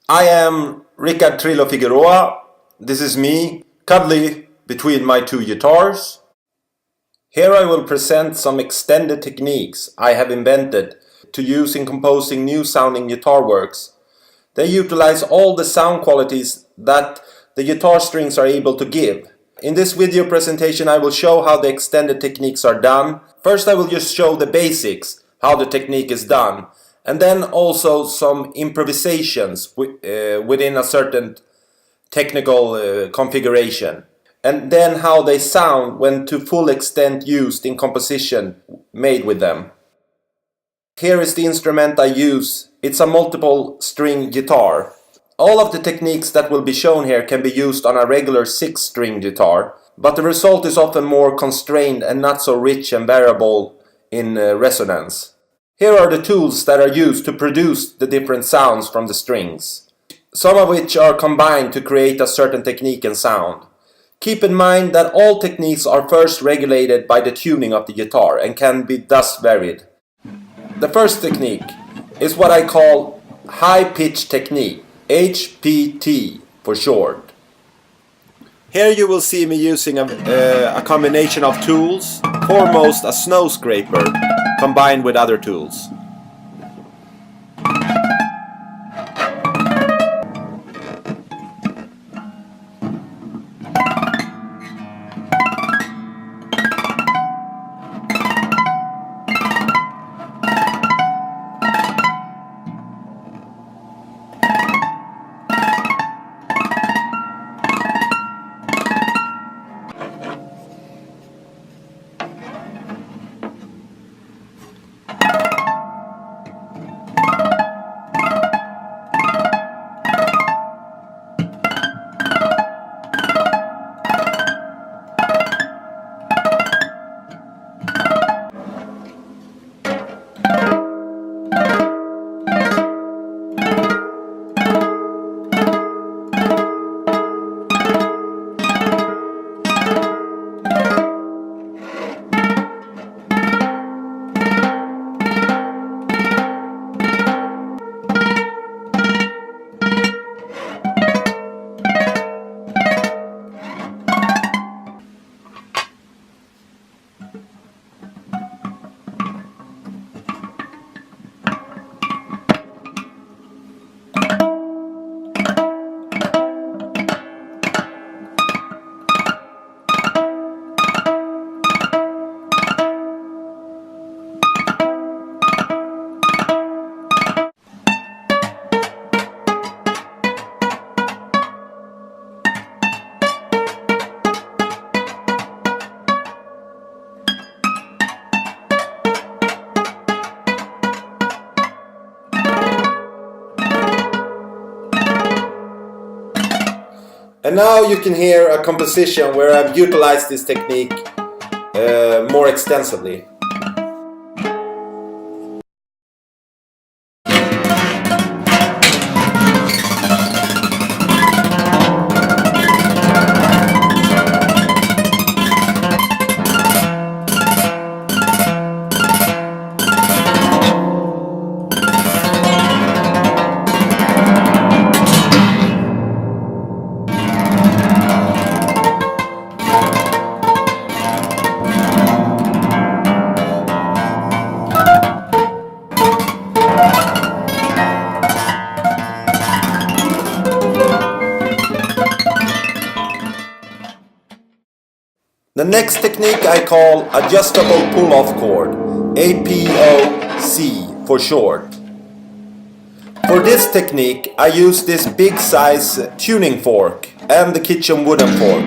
I am Rickard Trillo-Figueroa. This is me, cuddly between my two guitars. Here I will present some extended techniques I have invented to use in composing new sounding guitar works. They utilize all the sound qualities that the guitar strings are able to give. In this video presentation I will show how the extended techniques are done. First I will just show the basics, how the technique is done, and then also some improvisations within a certain technical configuration, and then how they sound when to full extent used in composition made with them. Here is the instrument I use. It's a multiple string guitar. All of the techniques that will be shown here can be used on a regular 6-string guitar, but the result is often more constrained and not so rich and variable in resonance. Here are the tools that are used to produce the different sounds from the strings, some of which are combined to create a certain technique and sound. Keep in mind that all techniques are first regulated by the tuning of the guitar and can be thus varied. The first technique is what I call high pitch technique, HPT for short. Here you will see me using a combination of tools, foremost a snow scraper combined with other tools. And now you can hear a composition where I've utilized this technique more extensively. The next technique I call adjustable pull-off chord, APOC for short. For this technique I use this big size tuning fork and the kitchen wooden fork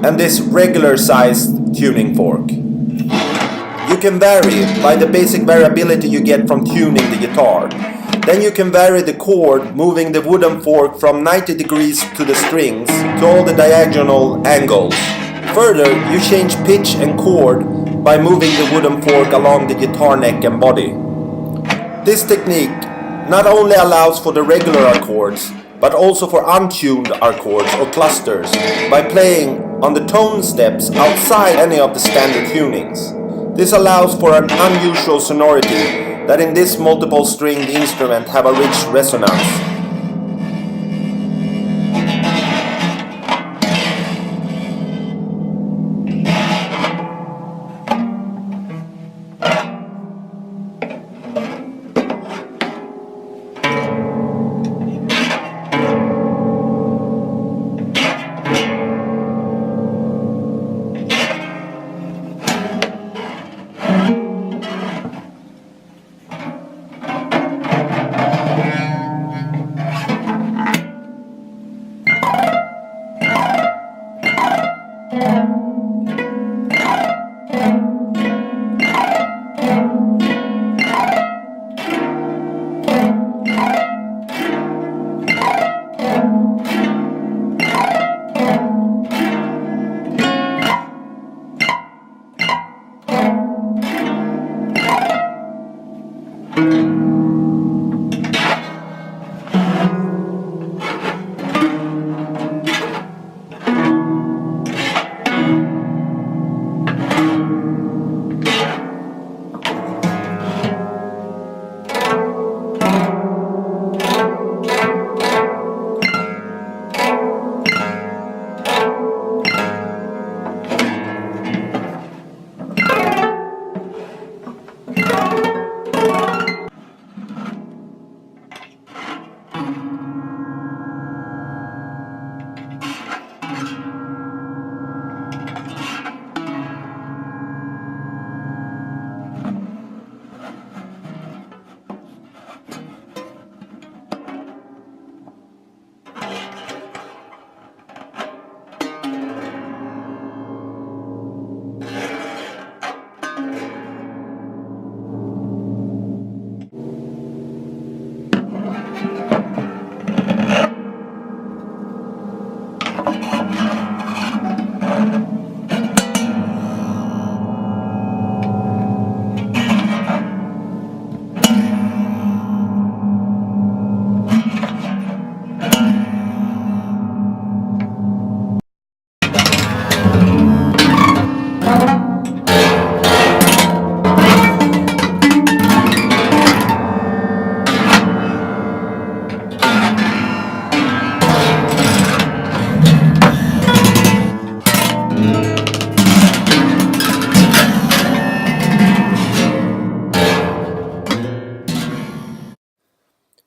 and this regular sized tuning fork. You can vary by the basic variability you get from tuning the guitar. Then you can vary the chord moving the wooden fork from 90 degrees to the strings to all the diagonal angles. Further, you change pitch and chord by moving the wooden fork along the guitar neck and body. This technique not only allows for the regular chords, but also for untuned chords or clusters by playing on the tone steps outside any of the standard tunings. This allows for an unusual sonority that in this multiple stringed instrument have a rich resonance.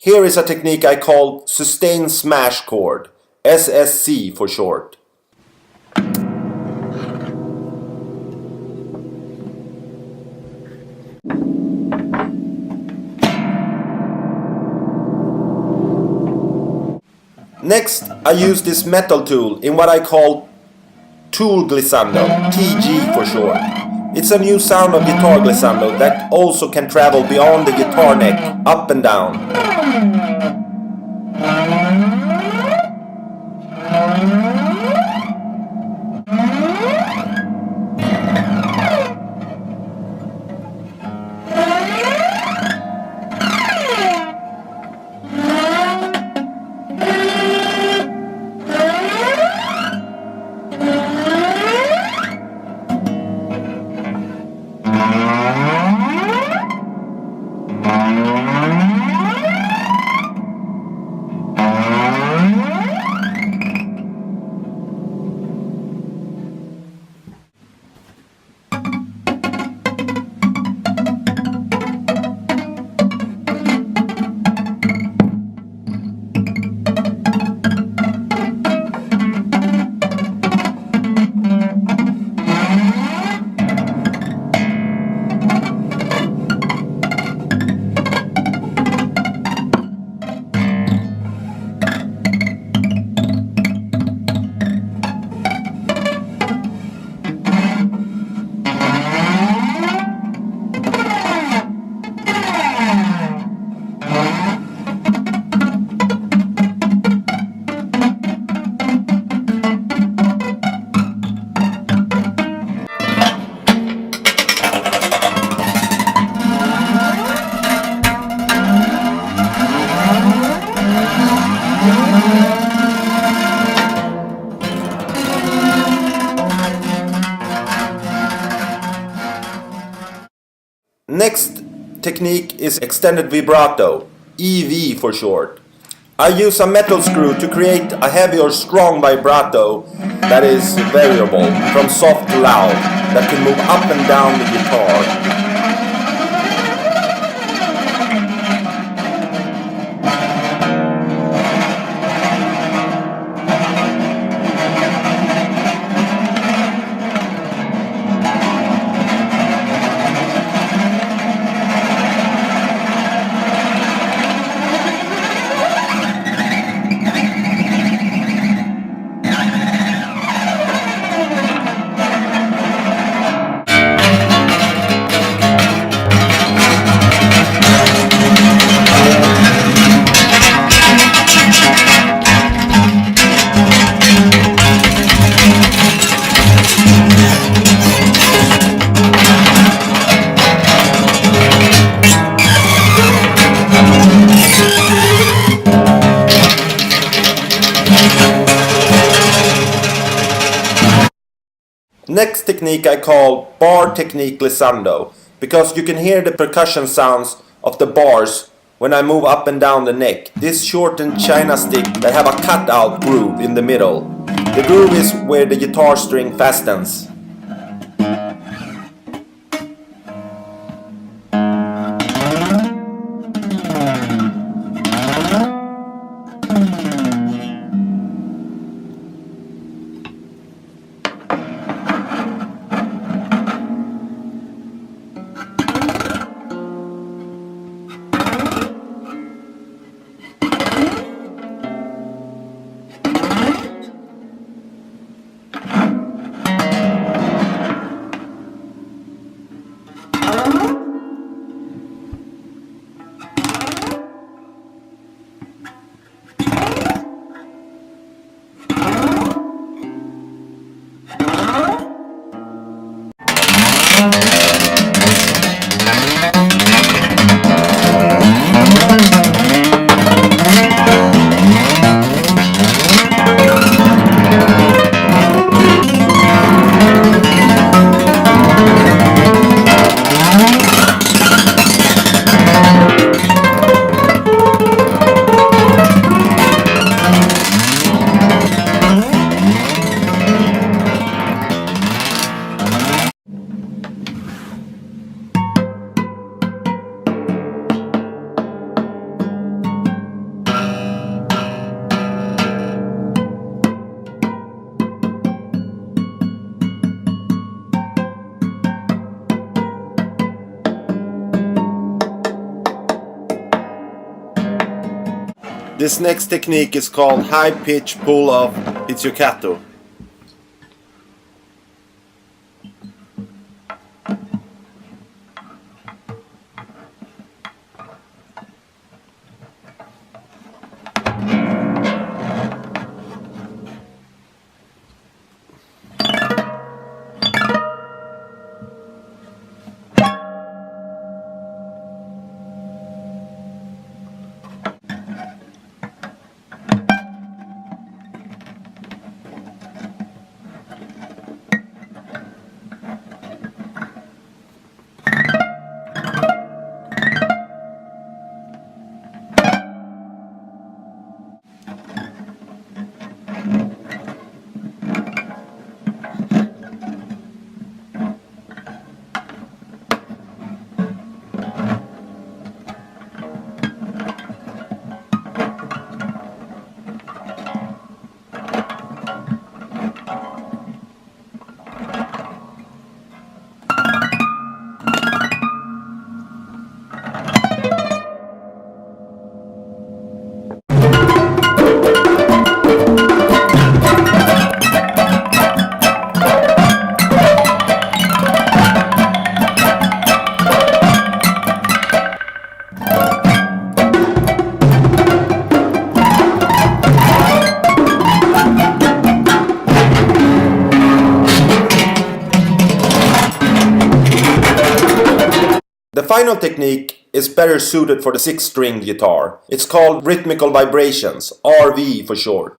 Here is a technique I call sustain smash chord, SSC for short. Next, I use this metal tool in what I call tool glissando, TG for short. It's a new sound of guitar glissando that also can travel beyond the guitar neck, up and down. Next technique is extended vibrato, EV for short. I use a metal screw to create a heavy or strong vibrato that is variable from soft to loud, that can move up and down the guitar. Next technique I call bar technique glissando, because you can hear the percussion sounds of the bars when I move up and down the neck. This shortened china stick that have a cutout groove in the middle. The groove is where the guitar string fastens. This next technique is called high pitch pull off pizzicato. The final technique is better suited for the 6-string guitar. It's called rhythmical vibrations, RV for short.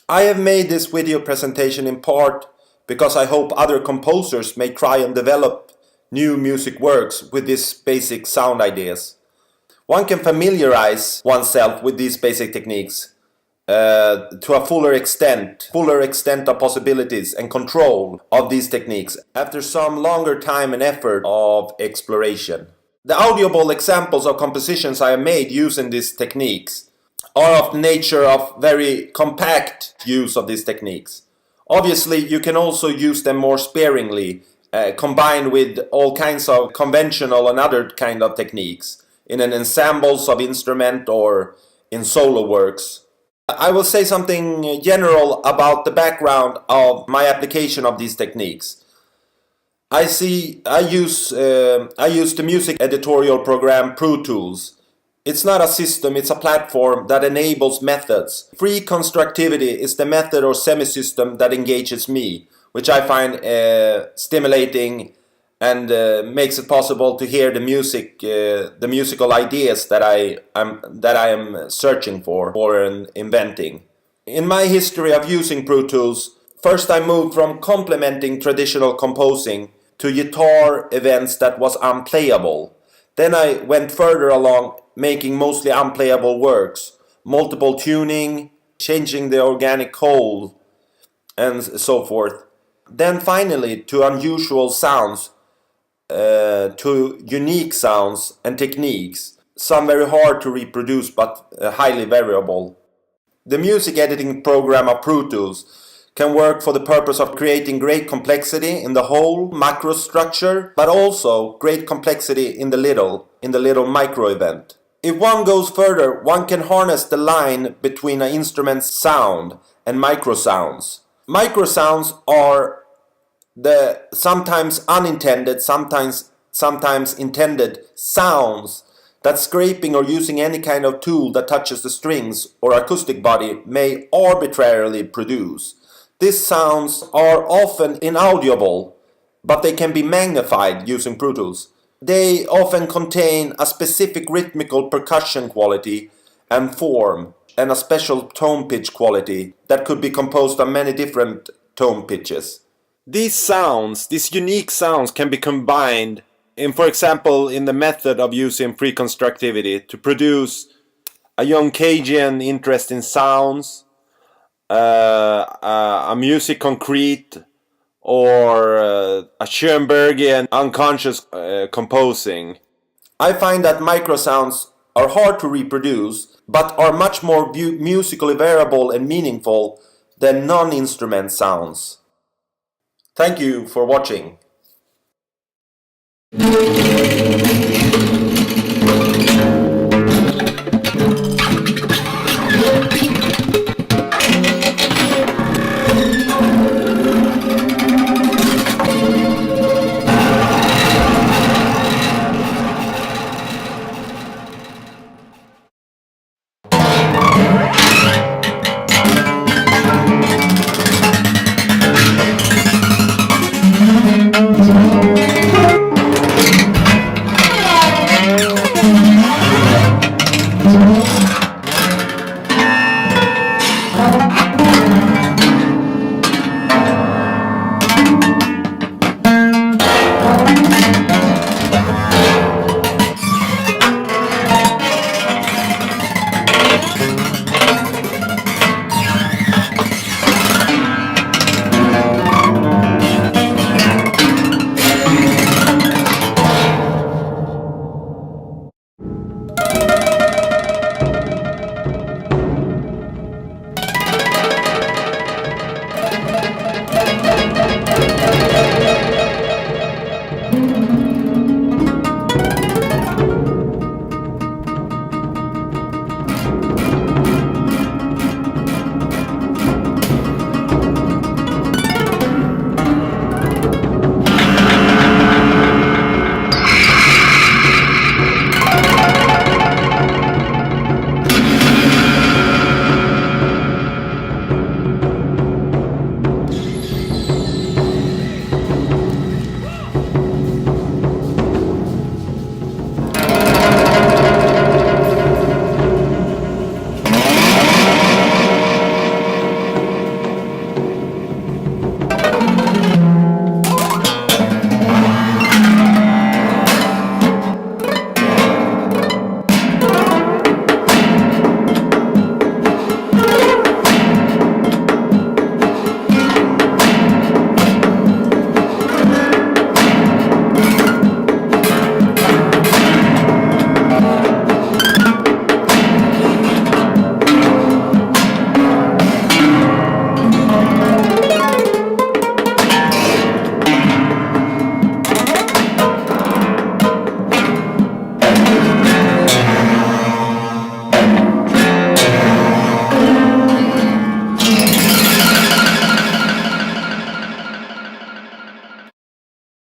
I have made this video presentation in part because I hope other composers may try and develop new music works with these basic sound ideas. One can familiarize oneself with these basic techniques to a fuller extent of possibilities and control of these techniques after some longer time and effort of exploration. The audible examples of compositions I have made using these techniques are of the nature of very compact use of these techniques. Obviously, you can also use them more sparingly, combined with all kinds of conventional and other kind of techniques in an ensembles of instrument or in solo works. I will say something general about the background of my application of these techniques. I use the music editorial program Pro Tools. It's not a system, it's a platform that enables methods. Free constructivity is the method or semi-system that engages me, which I find stimulating and makes it possible to hear the musical ideas that I am searching for and inventing. In my history of using Pro Tools, first I moved from complementing traditional composing to guitar events that was unplayable. Then I went further along, making mostly unplayable works, multiple tuning, changing the organic whole, and so forth. Then finally to unusual sounds, to unique sounds and techniques, some very hard to reproduce but highly variable. The music editing program of Pro Tools can work for the purpose of creating great complexity in the whole macro structure, but also great complexity in the little micro event. If one goes further, one can harness the line between an instrument's sound and micro sounds. Micro sounds are the sometimes unintended, sometimes intended sounds that scraping or using any kind of tool that touches the strings or acoustic body may arbitrarily produce. These sounds are often inaudible, but they can be magnified using Pro Tools. They often contain a specific rhythmical percussion quality and form, and a special tone pitch quality that could be composed on many different tone pitches. These sounds, these unique sounds, can be combined for example, in the method of using pre-constructivity to produce a Jungian interest in sounds, a music concrete, or a Schoenbergian unconscious composing. I find that microsounds are hard to reproduce, but are much more musically variable and meaningful than non-instrument sounds. Thank you for watching.